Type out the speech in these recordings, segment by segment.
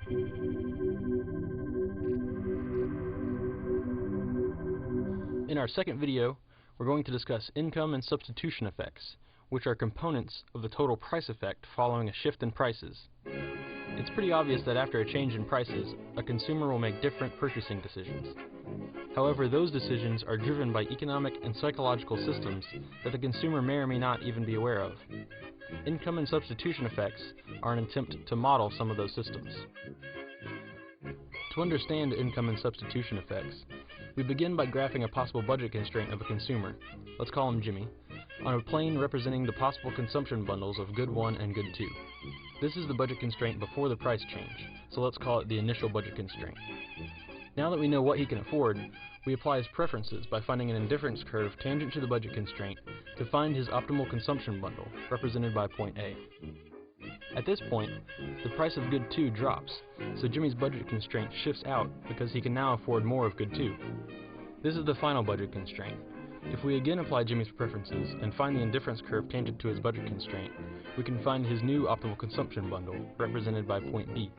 In our second video, we're going to discuss income and substitution effects, which are components of the total price effect following a shift in prices. It's pretty obvious that after a change in prices, a consumer will make different purchasing decisions. However, those decisions are driven by economic and psychological systems that the consumer may or may not even be aware of. Income and substitution effects are an attempt to model some of those systems. To understand income and substitution effects, we begin by graphing a possible budget constraint of a consumer, let's call him Jimmy, on a plane representing the possible consumption bundles of good 1 and good 2. This is the budget constraint before the price change, so let's call it the initial budget constraint. Now that we know what he can afford, we apply his preferences by finding an indifference curve tangent to the budget constraint to find his optimal consumption bundle, represented by point A. At this point, the price of good 2 drops, so Jimmy's budget constraint shifts out because he can now afford more of good 2. This is the final budget constraint. If we again apply Jimmy's preferences and find the indifference curve tangent to his budget constraint, we can find his new optimal consumption bundle, represented by point B.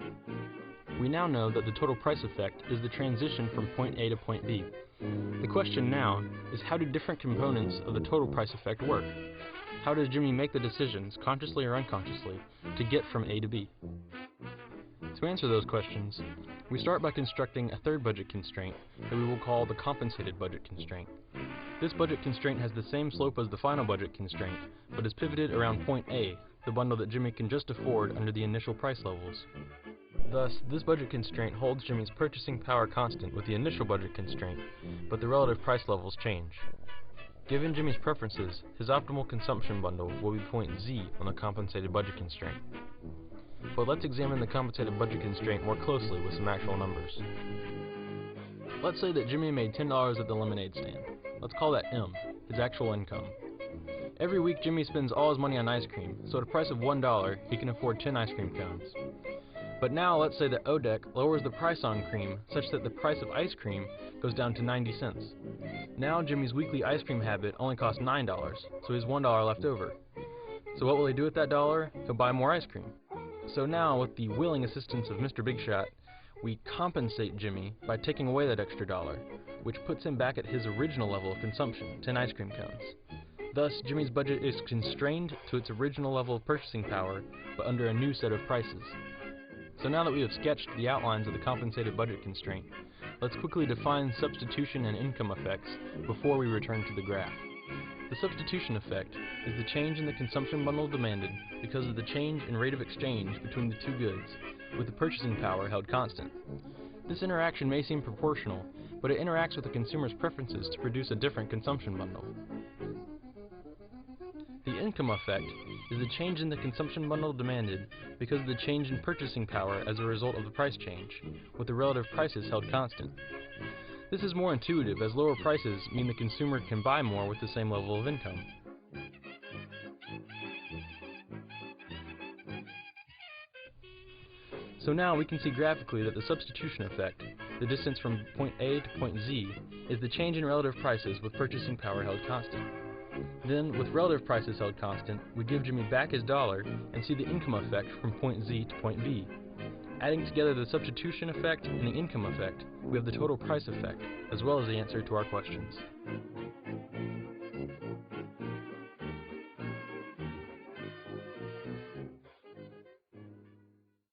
We now know that the total price effect is the transition from point A to point B. The question now is, how do different components of the total price effect work? How does Jimmy make the decisions, consciously or unconsciously, to get from A to B? To answer those questions, we start by constructing a third budget constraint that we will call the compensated budget constraint. This budget constraint has the same slope as the final budget constraint, but is pivoted around point A, the bundle that Jimmy can just afford under the initial price levels. Thus, this budget constraint holds Jimmy's purchasing power constant with the initial budget constraint, but the relative price levels change. Given Jimmy's preferences, his optimal consumption bundle will be point Z on the compensated budget constraint. But let's examine the compensated budget constraint more closely with some actual numbers. Let's say that Jimmy made $10 at the lemonade stand. Let's call that M, his actual income. Every week Jimmy spends all his money on ice cream, so at a price of $1, he can afford 10 ice cream cones. But now let's say that ODEC lowers the price on cream such that the price of ice cream goes down to 90 cents. Now Jimmy's weekly ice cream habit only costs $9, so he has $1 left over. So what will he do with that dollar? He'll buy more ice cream. So now, with the willing assistance of Mr. Big Shot, we compensate Jimmy by taking away that extra dollar, which puts him back at his original level of consumption, 10 ice cream cones. Thus, Jimmy's budget is constrained to its original level of purchasing power, but under a new set of prices. So now that we have sketched the outlines of the compensated budget constraint, let's quickly define substitution and income effects before we return to the graph. The substitution effect is the change in the consumption bundle demanded because of the change in rate of exchange between the two goods, with the purchasing power held constant. This interaction may seem proportional, but it interacts with the consumer's preferences to produce a different consumption bundle. The income effect is the change in the consumption bundle demanded because of the change in purchasing power as a result of the price change, with the relative prices held constant. This is more intuitive, as lower prices mean the consumer can buy more with the same level of income. So now we can see graphically that the substitution effect, the distance from point A to point Z, is the change in relative prices with purchasing power held constant. Then, with relative prices held constant, we give Jimmy back his dollar and see the income effect from point Z to point B. Adding together the substitution effect and the income effect, we have the total price effect, as well as the answer to our questions.